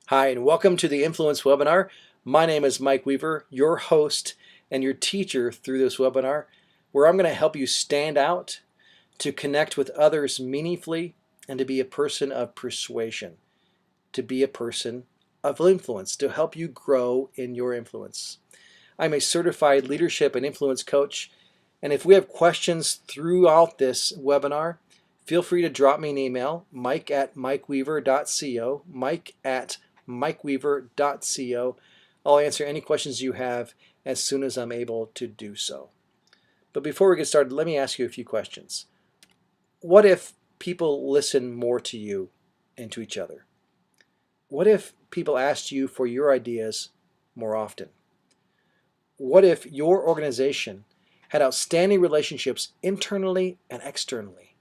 Hi, and welcome to the Influence webinar. My name is Mike Weaver, your host and your teacher through this webinar, where I'm going to help you stand out, to connect with others meaningfully, and to be a person of persuasion, to be a person of influence, to help you grow in your influence. I'm a certified leadership and influence coach, and if we have questions throughout this webinar, feel free to drop me an email, mike@mikeweaver.co, mike@mikeweaver.co. I'll answer any questions you have as soon as I'm able to do so. But before we get started, let me ask you a few questions. What if people listen more to you and to each other? What if people asked you for your ideas more often? What if your organization had outstanding relationships internally and externally?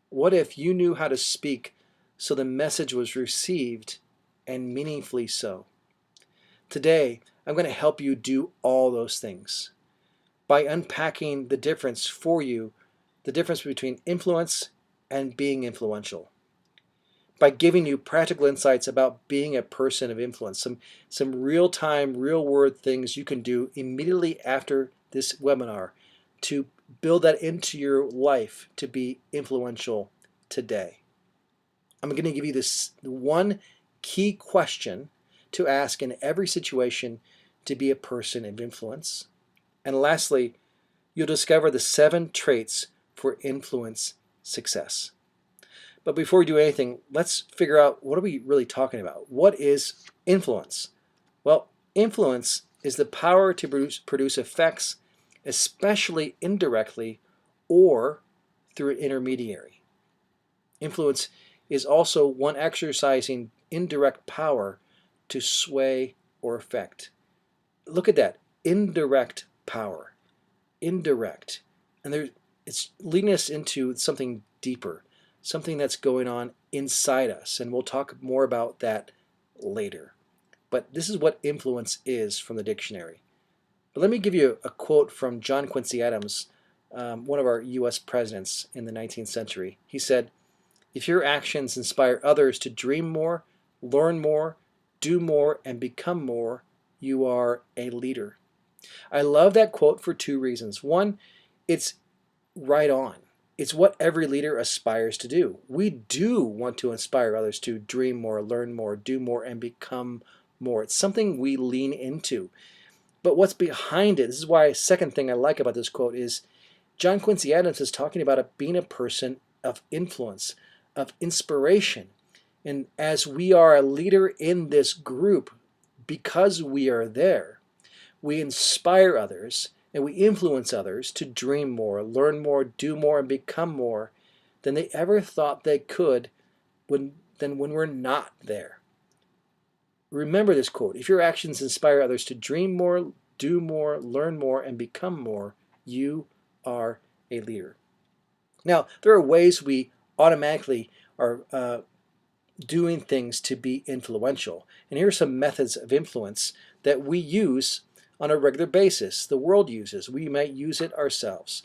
What if you knew how to speak so the message was received and meaningfully so? Today, I'm going to help you do all those things by unpacking the difference for you, the difference between influence and being influential, by giving you practical insights about being a person of influence, some real-time, real-world things you can do immediately after this webinar to build that into your life to be influential today. I'm going to give you this one key question to ask in every situation to be a person of influence. And lastly, you'll discover the 7 traits for influence success. But before we do anything, let's figure out, what are we really talking about? What is influence? Well, influence is the power to produce effects, especially indirectly or through an intermediary. Influence is also one exercising indirect power to sway or affect. Look at that, indirect power, indirect. And it's leading us into something deeper, something that's going on inside us, and we'll talk more about that later. But this is what influence is from the dictionary. But let me give you a quote from John Quincy Adams, one of our U.S. presidents in the 19th century. He said, "If your actions inspire others to dream more, learn more, do more, and become more, you are a leader." I love that quote for 2 reasons. One, it's right on. It's what every leader aspires to do. We do want to inspire others to dream more, learn more, do more, and become more. It's something we lean into. But what's behind it, this is why, second thing I like about this quote is John Quincy Adams is talking about being a person of influence, of inspiration. And as we are a leader in this group, because we are there, we inspire others and we influence others to dream more, learn more, do more, and become more than they ever thought they could when we're not there. Remember this quote: if your actions inspire others to dream more, do more, learn more, and become more, you are a leader. Now, there are ways we automatically are doing things to be influential. And here are some methods of influence that we use on a regular basis. The world uses. We might use it ourselves.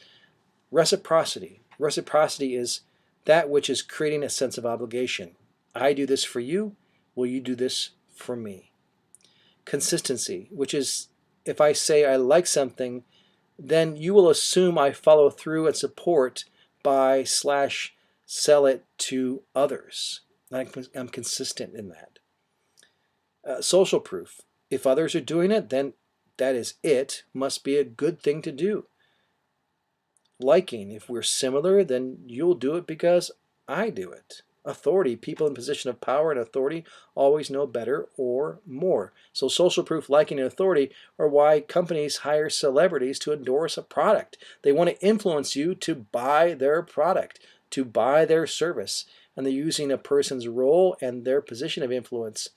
Reciprocity. Reciprocity is that which is creating a sense of obligation. I do this for you. Will you do this for me? Consistency, which is if I say I like something, then you will assume I follow through and support by / sell it to others. I'm consistent in that. Social proof. If others are doing it, then that is it. Must be a good thing to do. Liking. If we're similar, then you'll do it because I do it. Authority. People in position of power and authority always know better or more. So social proof, liking, and authority are why companies hire celebrities to endorse a product. They want to influence you to buy their product, to buy their service. And they're using a person's role and their position of influence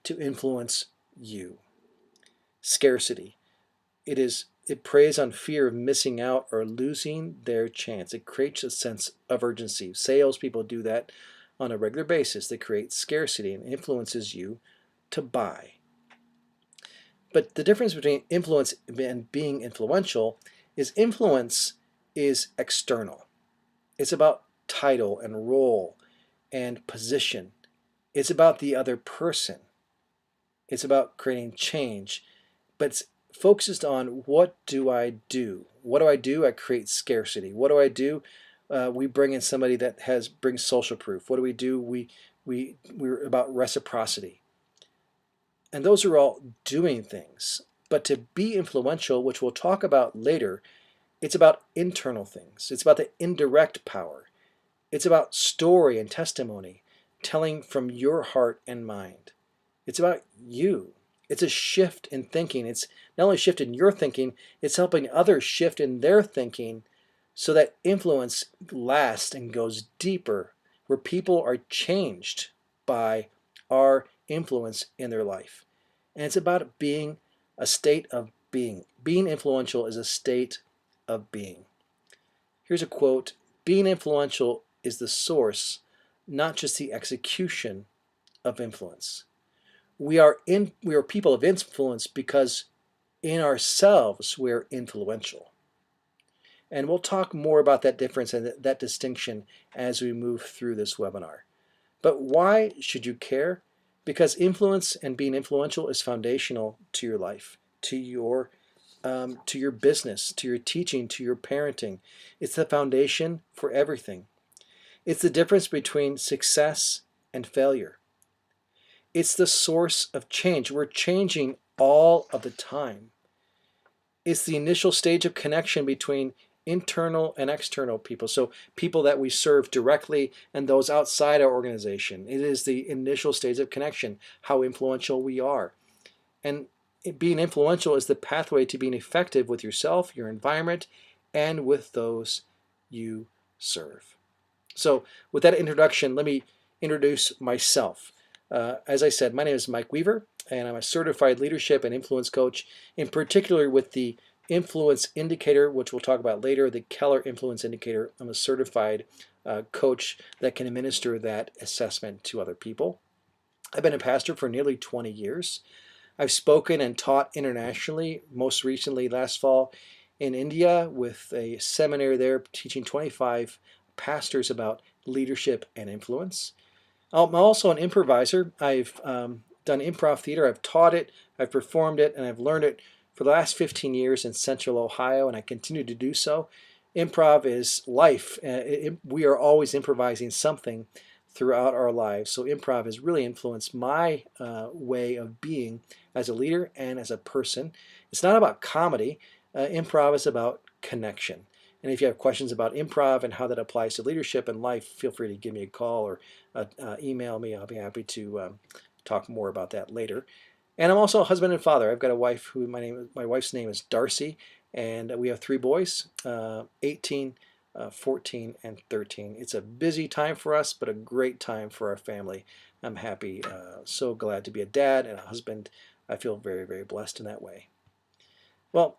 to influence you. Scarcity. It preys on fear of missing out or losing their chance. It creates a sense of urgency. Salespeople do that on a regular basis. They create scarcity and influences you to buy. But the difference between influence and being influential is influence is external. It's about title and role and position. It's about the other person. It's about creating change, but it's focused on what do I do? What do I do? I create scarcity. What do I do? We bring in somebody that brings social proof. What do we do? We're about reciprocity. And those are all doing things. But to be influential, which we'll talk about later, it's about internal things. It's about the indirect power. It's about story and testimony, telling from your heart and mind. It's about you. It's a shift in thinking. It's not only a shift in your thinking, it's helping others shift in their thinking so that influence lasts and goes deeper, where people are changed by our influence in their life. And it's about being a state of being. Being influential is a state of being. Here's a quote: being influential is the source, not just the execution of influence. We are people of influence because in ourselves we're influential. And we'll talk more about that difference and that distinction as we move through this webinar. But why should you care? Because influence and being influential is foundational to your life, to your business, to your teaching, to your parenting. It's the foundation for everything. It's the difference between success and failure. It's the source of change. We're changing all of the time. It's the initial stage of connection between internal and external people. So people that we serve directly and those outside our organization. It is the initial stage of connection, how influential we are. And being influential is the pathway to being effective with yourself, your environment, and with those you serve. So with that introduction, let me introduce myself. As I said, my name is Mike Weaver, and I'm a certified leadership and influence coach, in particular with the Influence Indicator, which we'll talk about later, the Keller Influence Indicator. I'm a certified coach that can administer that assessment to other people. I've been a pastor for nearly 20 years. I've spoken and taught internationally, most recently last fall in India with a seminary there teaching 25 pastors about leadership and influence. I'm also an improviser. I've done improv theater. I've taught it, I've performed it, and I've learned it for the last 15 years in Central Ohio, and I continue to do so. Improv is life. We are always improvising something throughout our lives. So improv has really influenced my way of being as a leader and as a person. It's not about comedy. Improv is about connection. And if you have questions about improv and how that applies to leadership and life, feel free to give me a call or email me. I'll be happy to talk more about that later. And I'm also a husband and father. I've got a wife who my wife's name is Darcy, and we have 3 boys, 18, 14, and 13. It's a busy time for us, but a great time for our family. I'm happy, so glad to be a dad and a husband. I feel very, very blessed in that way. Well,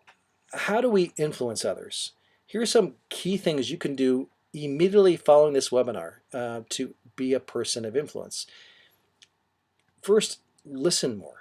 how do we influence others? Here are some key things you can do immediately following this webinar to be a person of influence. First, listen more.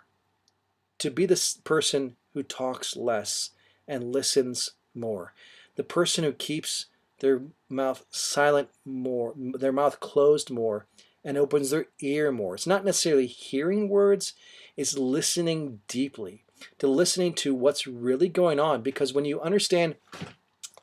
To be this person who talks less and listens more. The person who keeps their mouth silent more, their mouth closed more, and opens their ear more. It's not necessarily hearing words, it's listening deeply, to listening to what's really going on. Because when you understand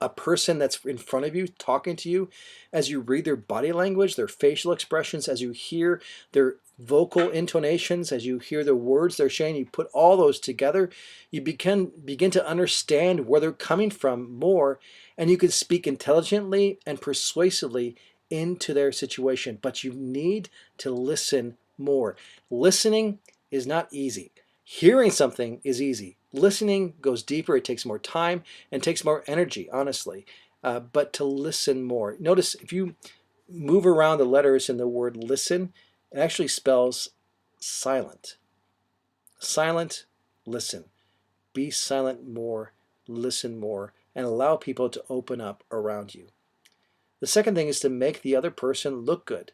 a person that's in front of you talking to you, as you read their body language, their facial expressions, as you hear their vocal intonations, as you hear the words they're saying, you put all those together, you begin to understand where they're coming from more, and you can speak intelligently and persuasively into their situation. But you need to listen more. Listening is not easy. Hearing something is easy. Listening goes deeper. It takes more time and takes more energy, honestly. But to listen more. Notice if you move around the letters in the word listen, it actually spells silent. Silent, listen. Be silent more, listen more, and allow people to open up around you. The second thing is to make the other person look good.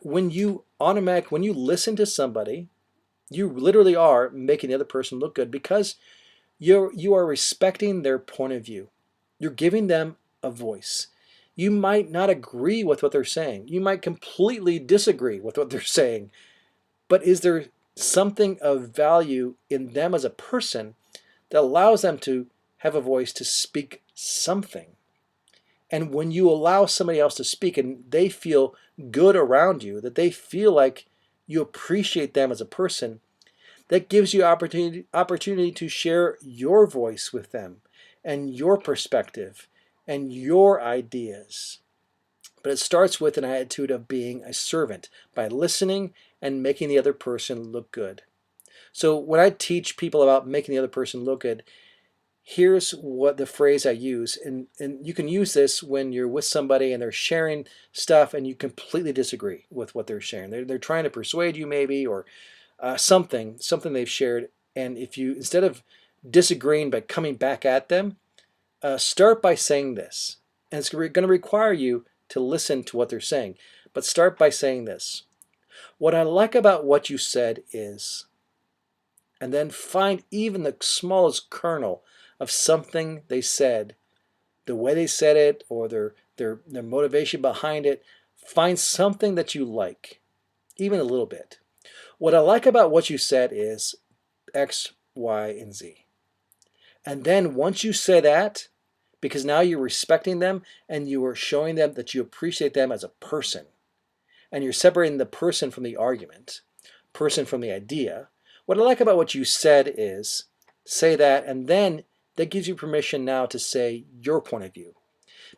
When you listen to somebody, you literally are making the other person look good because you are respecting their point of view. You're giving them a voice. You might not agree with what they're saying. You might completely disagree with what they're saying. But is there something of value in them as a person that allows them to have a voice to speak something. And when you allow somebody else to speak and they feel good around you, that they feel like you appreciate them as a person, that gives you opportunity to share your voice with them and your perspective and your ideas. But it starts with an attitude of being a servant by listening and making the other person look good. So when I teach people about making the other person look good, here's what the phrase I use. And you can use this when you're with somebody and they're sharing stuff and you completely disagree with what they're sharing. They're trying to persuade you maybe, or something they've shared. And if you, instead of disagreeing by coming back at them, start by saying this. And it's going to require you to listen to what they're saying. But start by saying this. What I like about what you said is, and then find even the smallest kernel of something they said, the way they said it, or their motivation behind it. Find something that you like, even a little bit. What I like about what you said is X, Y, and Z. And then once you say that, because now you're respecting them and you are showing them that you appreciate them as a person, and you're separating the person from the argument, person from the idea. What I like about what you said is say that, and then that gives you permission now to say your point of view,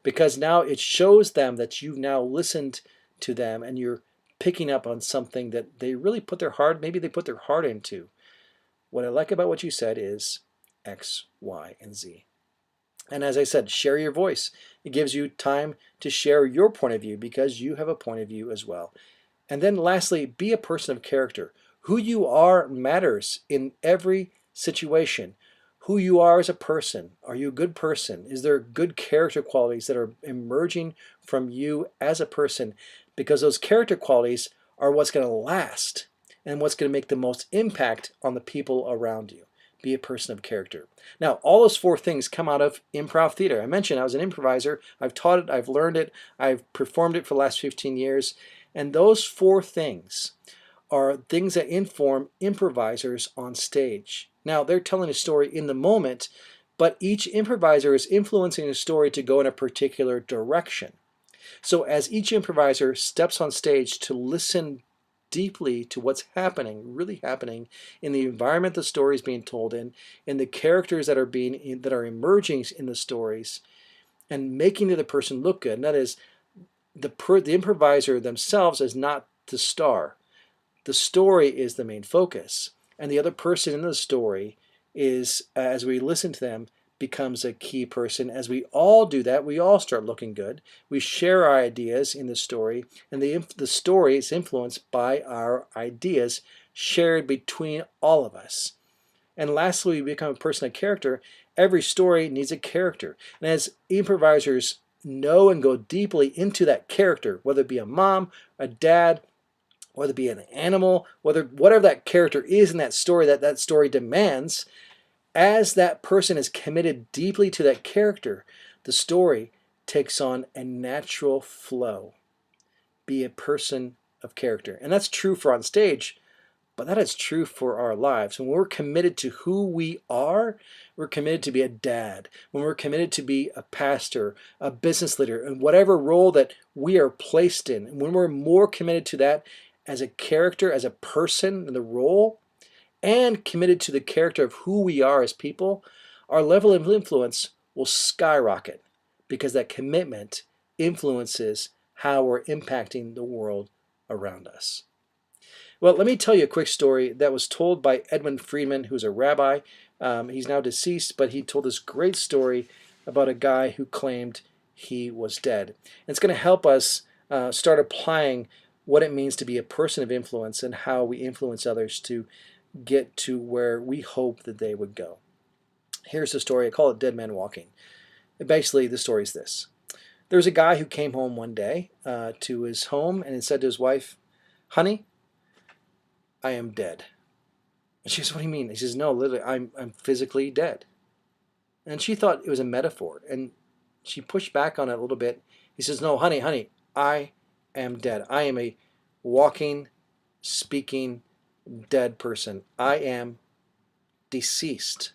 because now it shows them that you've now listened to them and you're picking up on something that they really put their heart, maybe they put their heart into. What I like about what you said is X, Y, and Z. And as I said, share your voice. It gives you time to share your point of view because you have a point of view as well. And then lastly, be a person of character. Who you are matters in every situation. Who you are as a person. Are you a good person? Is there good character qualities that are emerging from you as a person? Because those character qualities are what's going to last and what's going to make the most impact on the people around you. Be a person of character. Now, all those four things come out of improv theater. I mentioned I was an improviser. I've taught it, I've learned it, I've performed it for the last 15 years. And those four things are things that inform improvisers on stage. Now, they're telling a story in the moment, but each improviser is influencing a story to go in a particular direction. So as each improviser steps on stage to listen deeply to what's happening, really happening in the environment the story is being told in the characters that are emerging in the stories, and making the other person look good. And that is, the improviser themselves is not the star. The story is the main focus, and the other person in the story is, as we listen to them, becomes a key person. As we all do that, we all start looking good. We share our ideas in the story, and the story is influenced by our ideas shared between all of us. And lastly, we become a person of character. Every story needs a character. And as improvisers know and go deeply into that character, whether it be a mom, a dad, whether it be an animal, whatever that character is in that story that story demands, as that person is committed deeply to that character, the story takes on a natural flow. Be a person of character. And that's true for on stage, but that is true for our lives. When we're committed to who we are, we're committed to be a dad. When we're committed to be a pastor, a business leader, and whatever role that we are placed in, and when we're more committed to that as a character, as a person in the role, and committed to the character of who we are as people, our level of influence will skyrocket, because that commitment influences how we're impacting the world around us. Well, let me tell you a quick story that was told by Edwin Friedman, who's a rabbi. He's now deceased, but he told this great story about a guy who claimed he was dead. And it's going to help us start applying what it means to be a person of influence and how we influence others to get to where we hope that they would go. Here's the story. I call it Dead Man Walking. And basically, the story is this. There's a guy who came home one day to his home and said to his wife, "Honey, I am dead." And she says, "What do you mean?" He says, "No, literally, I'm physically dead." And she thought it was a metaphor, and she pushed back on it a little bit. He says, "No, honey, I am dead. I am a walking, speaking, dead person. I am deceased.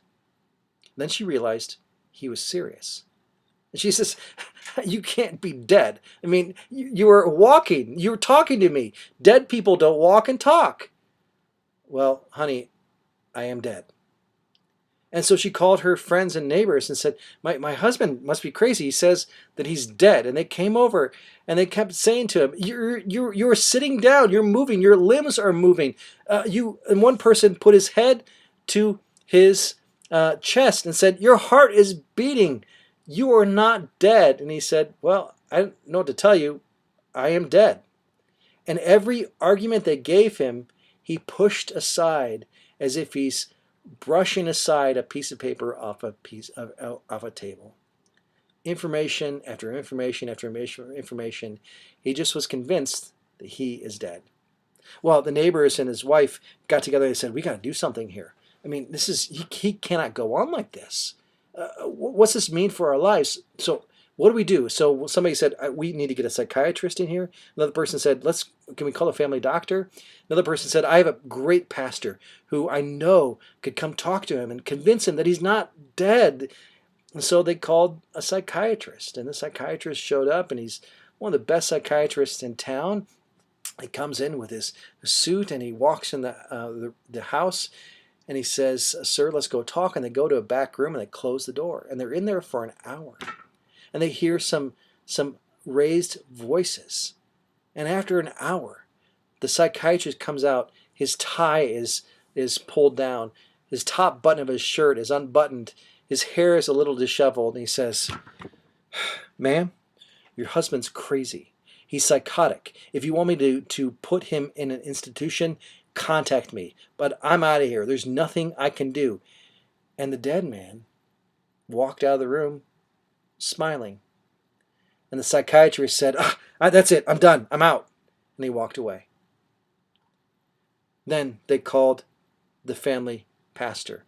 Then she realized he was serious. And she says, you can't be dead. I mean, you were walking. You were talking to me. Dead people don't walk and talk. Well, honey, I am dead. And so she called her friends and neighbors and said, my husband must be crazy. He says that he's dead. And they came over and they kept saying to him, you're sitting down. You're moving. Your limbs are moving. And one person put his head to his chest and said, your heart is beating. You are not dead. And he said, well, I don't know what to tell you. I am dead. And every argument they gave him, he pushed aside as if he's brushing aside a piece of paper off a table. Information after information after information. He just was convinced that he is dead. Well, the neighbors and his wife got together and said, we got to do something here. I mean, he cannot go on like this. What's this mean for our lives? So what do we do? So somebody said, we need to get a psychiatrist in here. Another person said, can we call a family doctor? Another person said, I have a great pastor who I know could come talk to him and convince him that he's not dead. And so they called a psychiatrist, and the psychiatrist showed up, and he's one of the best psychiatrists in town. He comes in with his suit, and he walks in the house, and he says, sir, let's go talk. And they go to a back room, and they close the door, and they're in there for an hour. And they hear some raised voices. And after an hour, the psychiatrist comes out. His tie is pulled down. His top button of his shirt is unbuttoned. His hair is a little disheveled. And he says, ma'am, your husband's crazy. He's psychotic. If you want me to put him in an institution, contact me. But I'm out of here. There's nothing I can do. And the dead man walked out of the room smiling. And the psychiatrist said, that's it. I'm done. I'm out. And he walked away. Then they called the family pastor.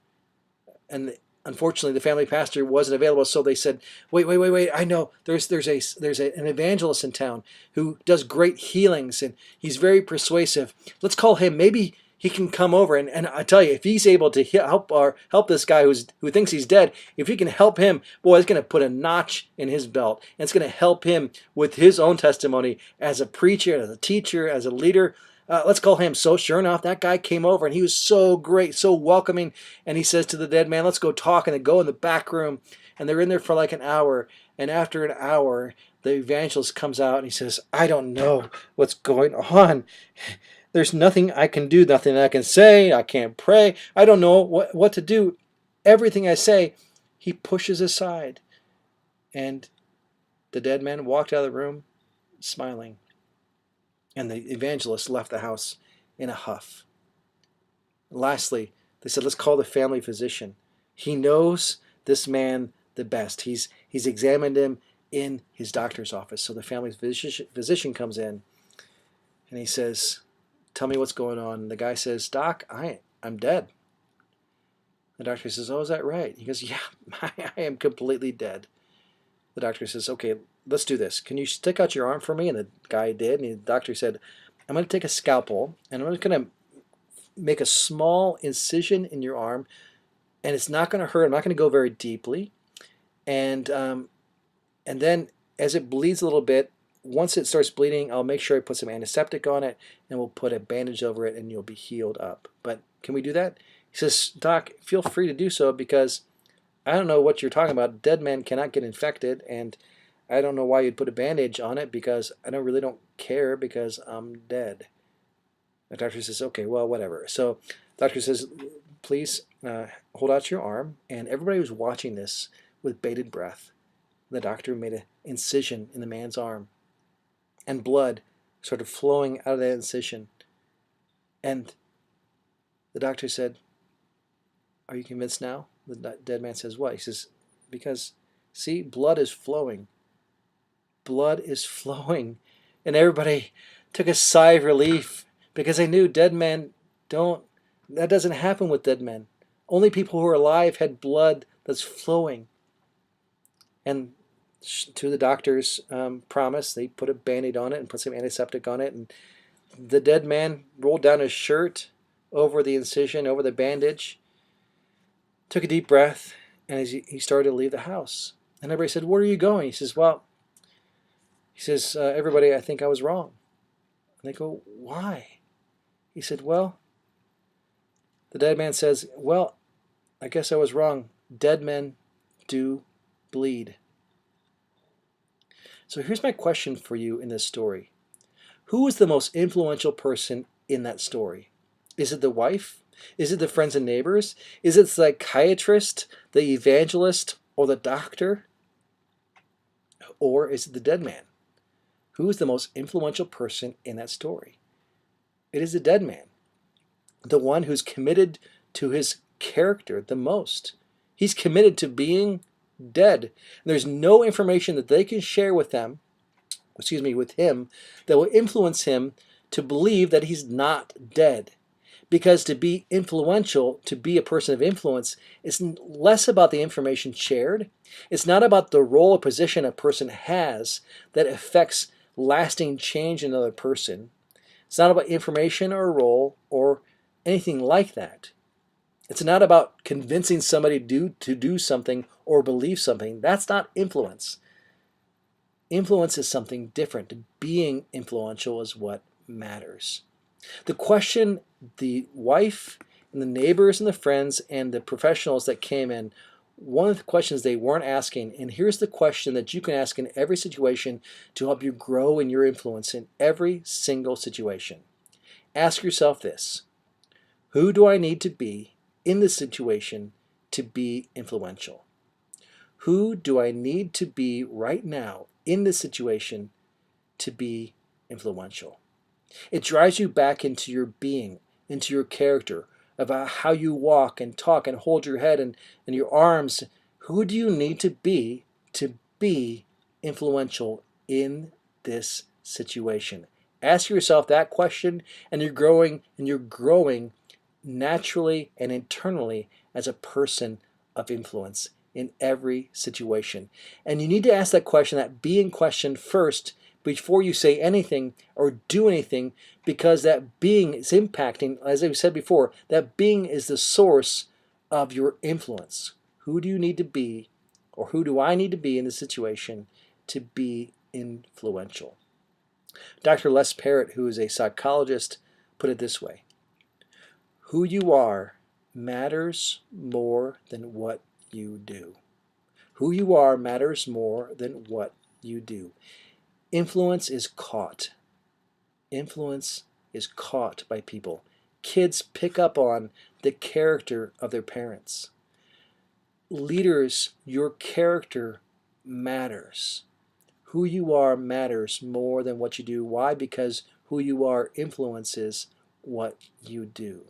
And unfortunately, the family pastor wasn't available, so they said, wait. I know there's an evangelist in town who does great healings, and he's very persuasive. Let's call him. Maybe he can come over, and I tell you, if he's able to help this guy who thinks he's dead, if he can help him, boy, it's going to put a notch in his belt, and it's going to help him with his own testimony as a preacher, as a teacher, as a leader. Let's call him. So sure enough, that guy came over, and he was so great, so welcoming, and he says to the dead man, let's go talk. And they go in the back room, and they're in there for like an hour, and after an hour, the evangelist comes out, and he says, I don't know what's going on. There's nothing I can do, nothing I can say. I can't pray. I don't know what to do. Everything I say, he pushes aside. And the dead man walked out of the room smiling. And the evangelist left the house in a huff. Lastly, they said, let's call the family physician. He knows this man the best. He's examined him in his doctor's office. So the family physician comes in, and he says, tell me what's going on. And the guy says, Doc, I'm dead. The doctor says, oh, is that right? He goes, yeah, I am completely dead. The doctor says, okay, let's do this. Can you stick out your arm for me? And the guy did. And the doctor said, I'm going to take a scalpel, and I'm going to make a small incision in your arm, and it's not going to hurt. I'm not going to go very deeply. And then as it bleeds a little bit, once it starts bleeding, I'll make sure I put some antiseptic on it, and we'll put a bandage over it, and you'll be healed up. But can we do that? He says, Doc, feel free to do so, because I don't know what you're talking about. Dead men cannot get infected, and I don't know why you'd put a bandage on it, because I really don't care, because I'm dead. The doctor says, okay, well, whatever. So the doctor says, please hold out your arm. And everybody was watching this with bated breath. The doctor made an incision in the man's arm, and blood started flowing out of that incision. And the doctor said, are you convinced now? The dead man says, what? He says, because, see, blood is flowing. Blood is flowing. And everybody took a sigh of relief, because they knew dead men that doesn't happen with dead men. Only people who are alive had blood that's flowing. And to the doctor's promise, they put a Band-Aid on it and put some antiseptic on it. And the dead man rolled down his shirt, over the incision, over the bandage, took a deep breath, and as he started to leave the house. And everybody said, "Where are you going?" He says, "Well," he says, "everybody, I think I was wrong." And they go, "Why?" He said, "Well," the dead man says, "Well, I guess I was wrong. Dead men do bleed." So here's my question for you in this story. Who is the most influential person in that story? Is it the wife? Is it the friends and neighbors? Is it the psychiatrist, the evangelist, or the doctor? Or is it the dead man? Who is the most influential person in that story? It is the dead man, the one who's committed to his character the most. He's committed to being dead. There's no information that they can share with him that will influence him to believe that he's not dead. Because to be influential, to be a person of influence, is less about the information shared. It's not about the role or position a person has that affects lasting change in another person. It's not about information or a role or anything like that. It's not about convincing somebody to do something or believe something. That's not influence. Influence is something different. Being influential is what matters. The question the wife and the neighbors and the friends and the professionals that came in, one of the questions they weren't asking, and here's the question that you can ask in every situation to help you grow in your influence in every single situation. Ask yourself this: who do I need to be in this situation to be influential? Who do I need to be right now in this situation to be influential? It drives you back into your being, into your character, about how you walk and talk and hold your head and your arms. Who do you need to be influential in this situation? Ask yourself that question, and you're growing naturally and internally as a person of influence in every situation. And you need to ask that question, that being question first, before you say anything or do anything, because that being is impacting, as I said before, that being is the source of your influence. Who do you need to be, or who do I need to be in this situation to be influential? Dr. Les Parrott, who is a psychologist, put it this way: who you are matters more than what you do. Who you are matters more than what you do. Influence is caught. Influence is caught by people. Kids pick up on the character of their parents. Leaders, your character matters. Who you are matters more than what you do. Why? Because who you are influences what you do.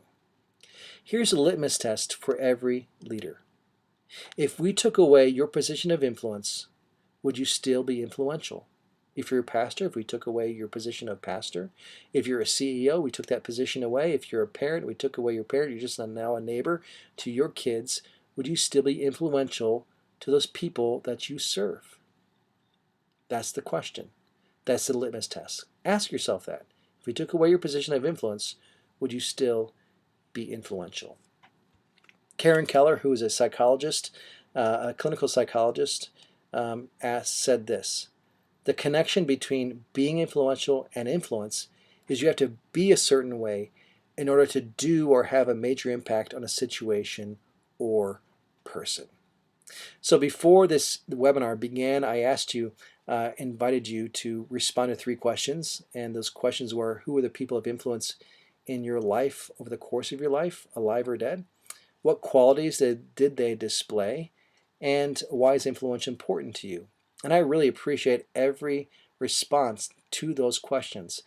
Here's a litmus test for every leader. If we took away your position of influence, would you still be influential? If you're a pastor, if we took away your position of pastor, if you're a CEO, we took that position away. If you're a parent, we took away your parent, you're just now a neighbor to your kids, would you still be influential to those people that you serve? That's the question. That's the litmus test. Ask yourself that. If we took away your position of influence, would you still be influential? Karen Keller, who is a psychologist, a clinical psychologist, said this: the connection between being influential and influence is you have to be a certain way in order to do or have a major impact on a situation or person. So before this webinar began, I invited you to respond to 3 questions, and those questions were: who are the people of influence in your life over the course of your life, alive or dead? What qualities did they display? And why is influence important to you? And I really appreciate every response to those questions.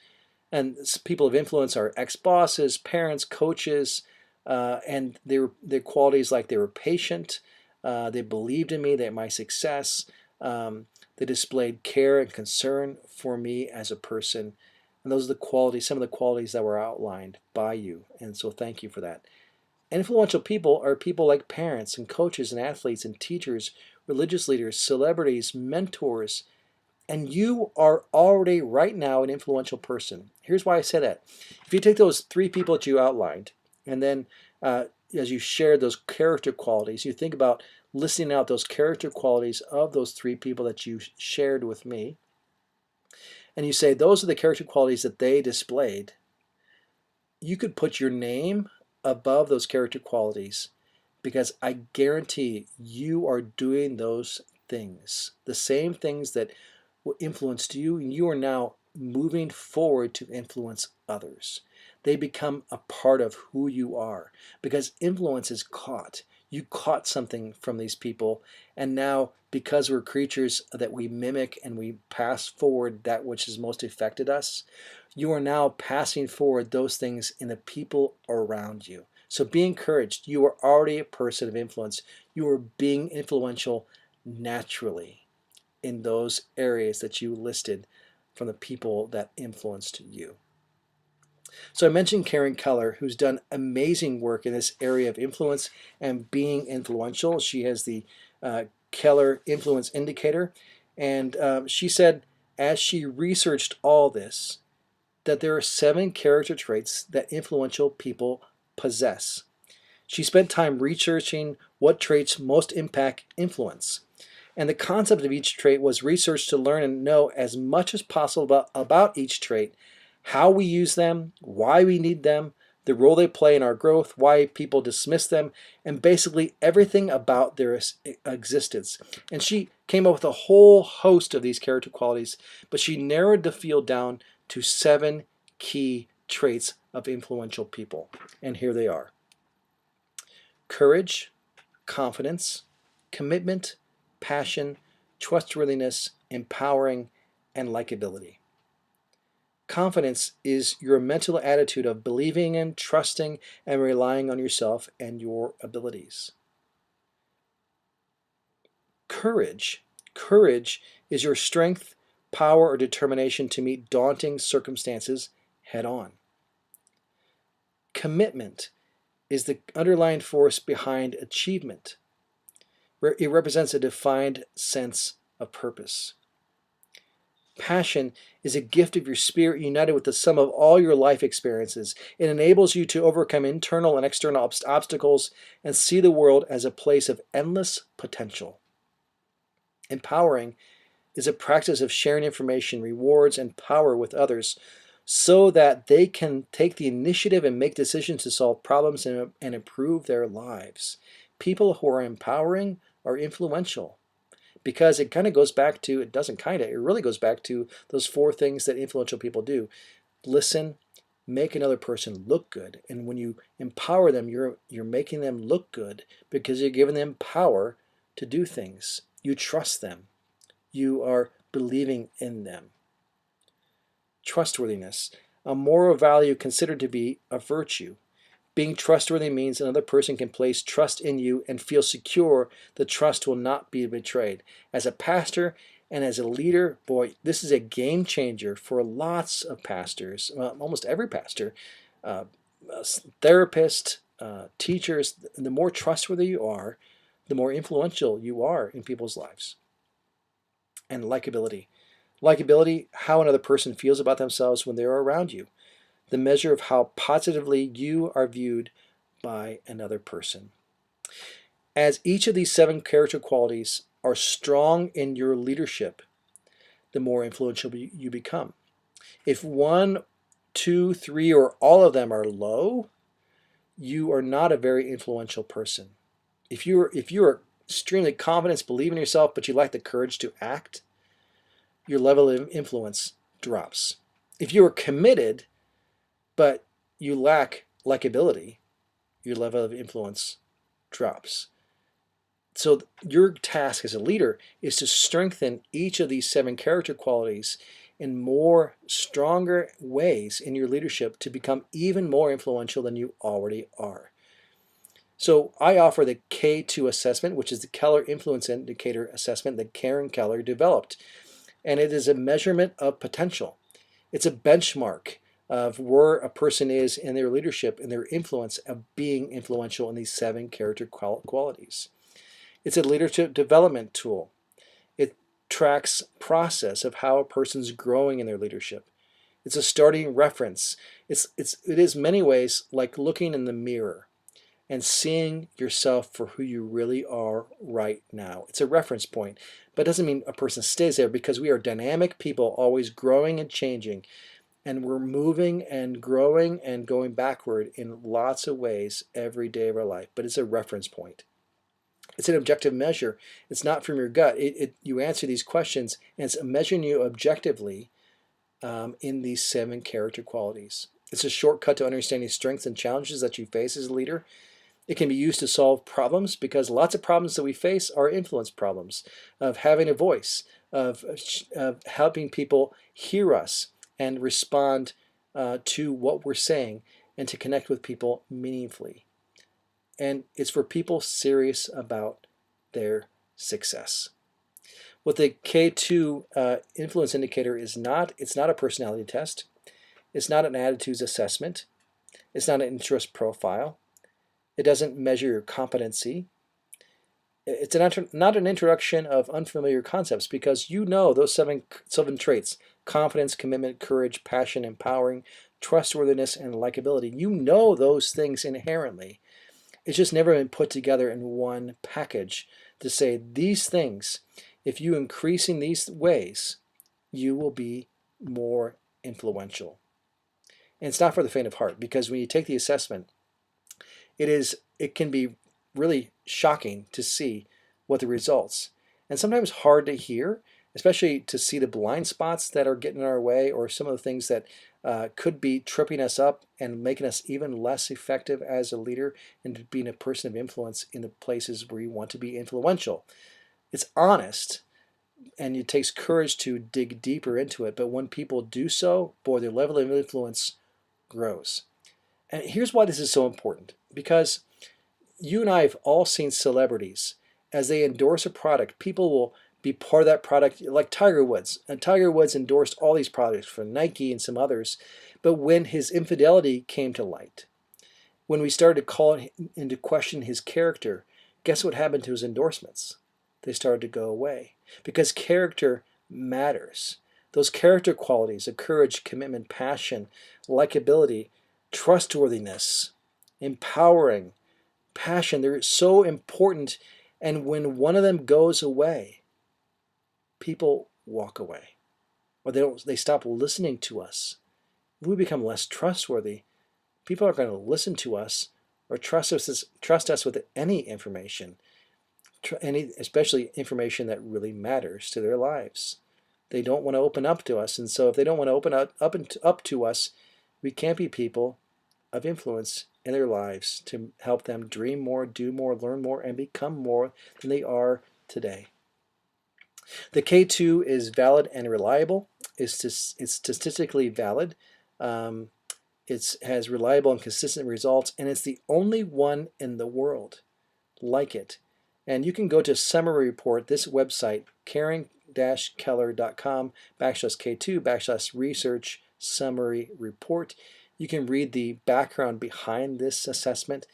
And people of influence are ex-bosses, parents, coaches, and their qualities like they were patient, they believed in me, my success, they displayed care and concern for me as a person. And those are the qualities, some of the qualities that were outlined by you. And so thank you for that. Influential people are people like parents and coaches and athletes and teachers, religious leaders, celebrities, mentors, and you are already right now an influential person. Here's why I say that. If you take those 3 people that you outlined And then as you share those character qualities, you think about listing out those character qualities of those 3 people that you shared with me. And you say, those are the character qualities that they displayed. You could put your name above those character qualities, because I guarantee you are doing those things. The same things that influenced you, you are now moving forward to influence others. They become a part of who you are, because influence is caught. You caught something from these people, and now because we're creatures that we mimic and we pass forward that which has most affected us, you are now passing forward those things in the people around you. So be encouraged. You are already a person of influence. You are being influential naturally in those areas that you listed from the people that influenced you. So I mentioned Karen Keller, who's done amazing work in this area of influence and being influential. She has the Keller Influence Indicator, and she said, as she researched all this, that there are 7 character traits that influential people possess. She spent time researching what traits most impact influence. And the concept of each trait was researched to learn and know as much as possible about each trait, how we use them, why we need them, the role they play in our growth, why people dismiss them, and basically everything about their existence. And she came up with a whole host of these character qualities, but she narrowed the field down to 7 key traits of influential people. And here they are: courage, confidence, commitment, passion, trustworthiness, empowering, and likability. Confidence is your mental attitude of believing in, trusting, and relying on yourself and your abilities. Courage is your strength, power, or determination to meet daunting circumstances head on. Commitment is the underlying force behind achievement. It represents a defined sense of purpose. Passion is a gift of your spirit united with the sum of all your life experiences. It enables you to overcome internal and external obstacles and see the world as a place of endless potential. Empowering is a practice of sharing information, rewards, and power with others so that they can take the initiative and make decisions to solve problems and improve their lives. People who are empowering are influential. Because it kind of goes back to, it doesn't kind of, it really goes back to those 4 things that influential people do. Listen, make another person look good. And when you empower them, you're making them look good because you're giving them power to do things. You trust them. You are believing in them. Trustworthiness, a moral value considered to be a virtue. Being trustworthy means another person can place trust in you and feel secure the trust will not be betrayed. As a pastor and as a leader, boy, this is a game changer for lots of pastors, well, almost every pastor, therapist, teachers. The more trustworthy you are, the more influential you are in people's lives. And likability. Likability, how another person feels about themselves when they're around you. The measure of how positively you are viewed by another person. As each of these 7 character qualities are strong in your leadership, the more influential you become. If 1, 2, 3, or all of them are low, you are not a very influential person. If you're extremely confident, believe in yourself, but you lack the courage to act, your level of influence drops. If you are committed, but you lack likability, your level of influence drops. So your task as a leader is to strengthen each of these 7 character qualities in more stronger ways in your leadership to become even more influential than you already are. So I offer the K2 assessment, which is the Keller Influence Indicator assessment that Karen Keller developed. And it is a measurement of potential. It's a benchmark of where a person is in their leadership and their influence of being influential in these 7 character qualities. It's a leadership development tool. It tracks process of how a person's growing in their leadership. It's a starting reference. It is many ways like looking in the mirror and seeing yourself for who you really are right now. It's a reference point, but it doesn't mean a person stays there, because we are dynamic people, always growing and changing, and we're moving and growing and going backward in lots of ways every day of our life. But it's a reference point. It's an objective measure. It's not from your gut. You answer these questions, and it's measuring you objectively in these 7 character qualities. It's a shortcut to understanding strengths and challenges that you face as a leader. It can be used to solve problems, because lots of problems that we face are influence problems, of having a voice, of helping people hear us and respond to what we're saying, and to connect with people meaningfully. And it's for people serious about their success. What the K2 influence indicator is not, it's not a personality test. It's not an attitudes assessment. It's not an interest profile. It doesn't measure your competency. It's not an introduction of unfamiliar concepts, because you know those seven traits: confidence, commitment, courage, passion, empowering, trustworthiness, and likability. You know those things inherently. It's just never been put together in one package to say these things, if you increase in these ways, you will be more influential. And it's not for the faint of heart, because when you take the assessment, it can be really shocking to see what the results, and sometimes hard to hear, especially to see the blind spots that are getting in our way, or some of the things that could be tripping us up and making us even less effective as a leader and being a person of influence in the places where you want to be influential. It's honest, and it takes courage to dig deeper into it, but when people do so, boy, their level of influence grows. And here's why this is so important, because you and I have all seen celebrities, as they endorse a product, people will be part of that product, like Tiger Woods. And Tiger Woods endorsed all these products from Nike and some others. But when his infidelity came to light, when we started to call into question his character, guess what happened to his endorsements? They started to go away, because character matters. Those character qualities of courage, commitment, passion, likability, trustworthiness, empowering, passion, they're so important. And when one of them goes away, people walk away, or they stop listening to us. If we become less trustworthy, people aren't going to listen to us or trust us with any information, especially information that really matters to their lives. They don't want to open up to us, and so if they don't want to open up to us, we can't be people of influence in their lives to help them dream more, do more, learn more, and become more than they are today. The K2 is valid and reliable. It's statistically valid. It has reliable and consistent results, and it's the only one in the world like it. And you can go to Summary Report, this website, karen-keller.com/K2/research summary report. You can read the background behind this assessment.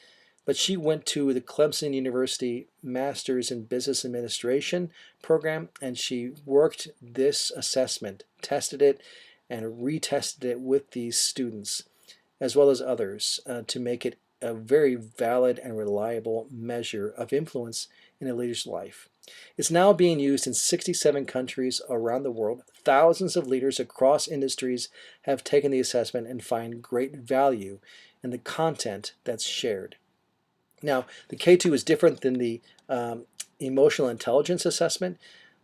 But she went to the Clemson University Masters in Business Administration program, and she worked this assessment, tested it, and retested it with these students, as well as others, to make it a very valid and reliable measure of influence in a leader's life. It's now being used in 67 countries around the world. Thousands of leaders across industries have taken the assessment and find great value in the content that's shared. Now, the K2 is different than the emotional intelligence assessment.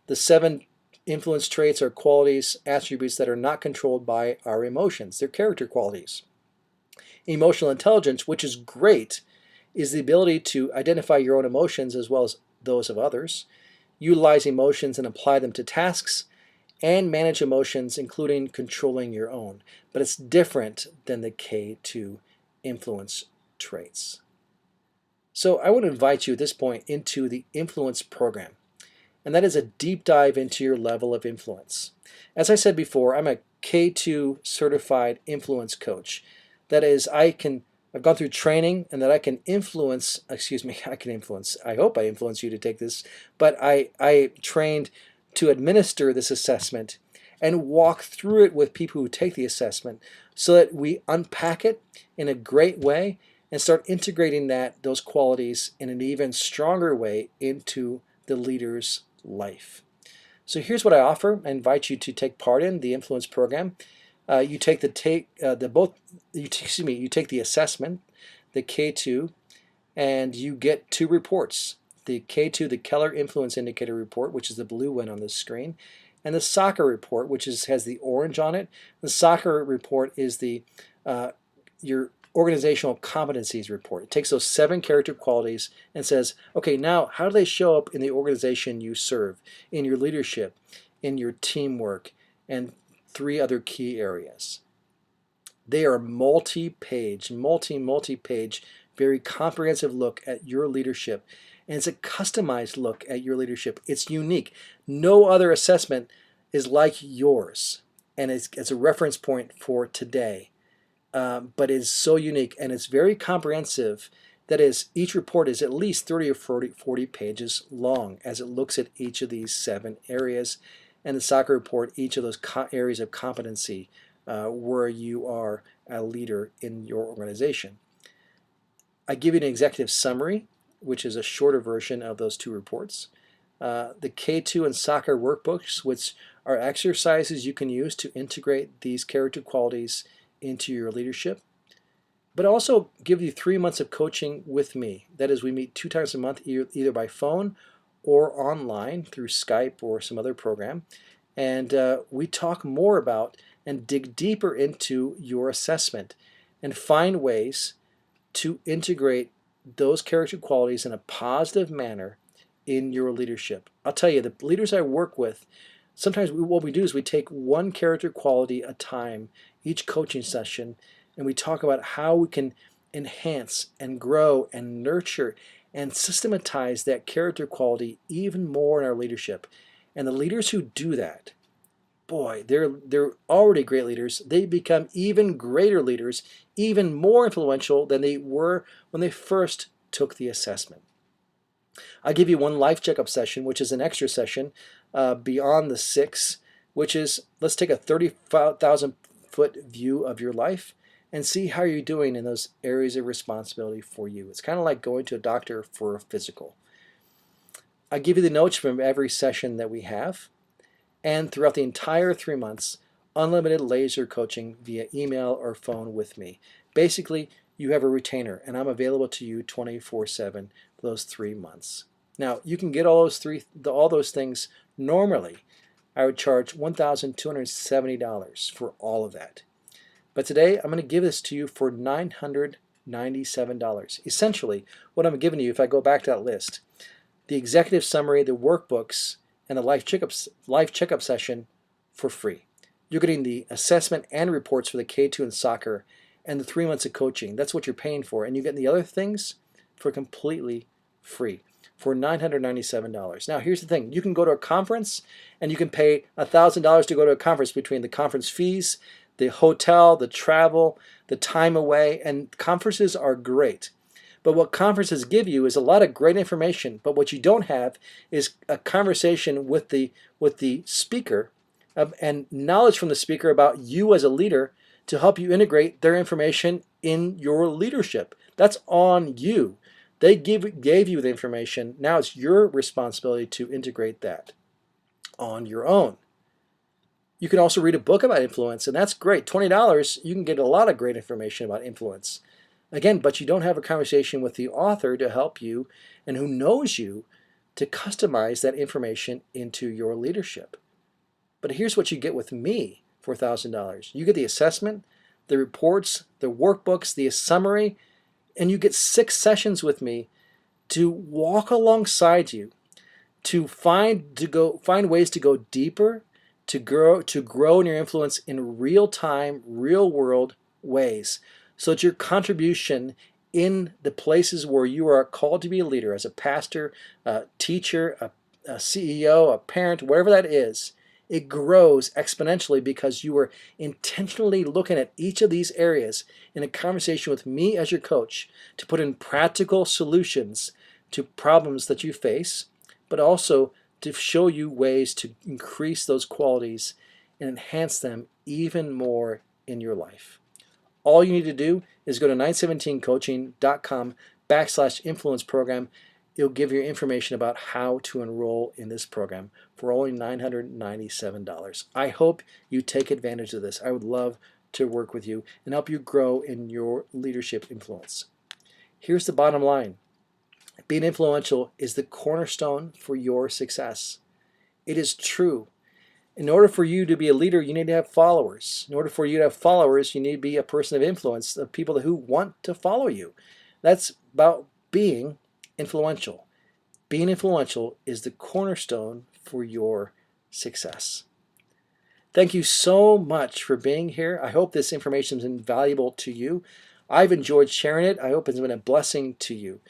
The 7 influence traits are qualities, attributes that are not controlled by our emotions. They're character qualities. Emotional intelligence, which is great, is the ability to identify your own emotions as well as those of others, utilize emotions and apply them to tasks, and manage emotions, including controlling your own. But it's different than the K2 influence traits. So I would invite you at this point into the influence program, and that is a deep dive into your level of influence. As I said before, I'm a K2 certified influence coach. That is, I've gone through training, and that I can influence, I hope I influence you to take this, but I trained to administer this assessment, and walk through it with people who take the assessment so that we unpack it in a great way and start integrating those qualities in an even stronger way into the leader's life. So here's what I offer. I invite you to take part in the Influence program. You take you take the assessment, the K2, and you get 2 reports. The K2, the Keller Influence Indicator Report, which is the blue one on this screen, and the soccer report, which has the orange on it. The soccer report is your organizational competencies report. It takes those 7 character qualities and says, okay, now how do they show up in the organization you serve, in your leadership, in your teamwork, and 3 other key areas. They are multi-page, very comprehensive look at your leadership. And it's a customized look at your leadership. It's unique. No other assessment is like yours. And it's a reference point for today. But it's so unique and it's very comprehensive. That is, each report is at least 30 or 40 pages long as it looks at each of these 7 areas. And the soccer report, each of those areas of competency where you are a leader in your organization. I give you an executive summary, which is a shorter version of those 2 reports. The K2 and soccer workbooks, which are exercises you can use to integrate these character qualities into your leadership. But also give you 3 months of coaching with me. That is, we meet 2 times a month, either by phone or online through Skype or some other program. And we talk more about and dig deeper into your assessment and find ways to integrate those character qualities in a positive manner in your leadership. I'll tell you, the leaders I work with, sometimes what we do is we take 1 character quality at a time, each coaching session, and we talk about how we can enhance and grow and nurture and systematize that character quality even more in our leadership. And the leaders who do that, boy, they're already great leaders. They become even greater leaders, even more influential than they were when they first took the assessment. I give you 1 life checkup session, which is an extra session beyond the 6, which is, let's take a 30,000-foot view of your life and see how you're doing in those areas of responsibility for you. It's kind of like going to a doctor for a physical. I give you the notes from every session that we have, and throughout the entire 3 months, unlimited laser coaching via email or phone with me. Basically, you have a retainer, and I'm available to you 24/7 for those 3 months. Now, you can get all those things normally. I would charge $1,270 for all of that. But today, I'm going to give this to you for $997. Essentially, what I'm giving you, if I go back to that list, the executive summary, the workbooks, and the life checkup session for free. You're getting the assessment and reports for the K2 and soccer and the 3 months of coaching. That's what you're paying for. And you get the other things for completely free for $997. Now, here's the thing. You can go to a conference and you can pay $1,000 to go to a conference between the conference fees, the hotel, the travel, the time away, and conferences are great. But what conferences give you is a lot of great information, but what you don't have is a conversation with the speaker and knowledge from the speaker about you as a leader to help you integrate their information in your leadership. That's on you. They gave you the information. Now it's your responsibility to integrate that on your own. You can also read a book about influence, and that's great. $20, you can get a lot of great information about influence. Again, but you don't have a conversation with the author to help you and who knows you to customize that information into your leadership. But here's what you get with me for $1,000. You get the assessment, the reports, the workbooks, the summary, and you get 6 sessions with me to walk alongside you, to find ways to go deeper, to grow in your influence in real time, real world ways, so that your contribution in the places where you are called to be a leader, as a pastor, a teacher, a CEO, a parent, whatever that is, it grows exponentially because you are intentionally looking at each of these areas in a conversation with me as your coach to put in practical solutions to problems that you face, but also to show you ways to increase those qualities and enhance them even more in your life. All you need to do is go to 917coaching.com/influence program. It'll give you information about how to enroll in this program for only $997. I hope you take advantage of this. I would love to work with you and help you grow in your leadership influence. Here's the bottom line. Being influential is the cornerstone for your success. It is true. In order for you to be a leader, you need to have followers. In order for you to have followers, you need to be a person of influence, of people who want to follow you. That's about being influential. Being influential is the cornerstone for your success. Thank you so much for being here. I hope this information has been valuable to you. I've enjoyed sharing it. I hope it's been a blessing to you.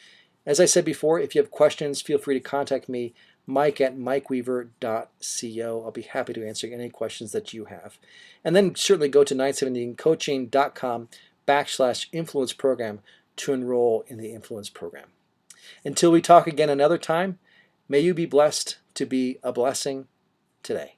As I said before, if you have questions, feel free to contact me, mike@mikeweaver.co. I'll be happy to answer any questions that you have. And then certainly go to 917coaching.com/influence program to enroll in the influence program. Until we talk again another time, may you be blessed to be a blessing today.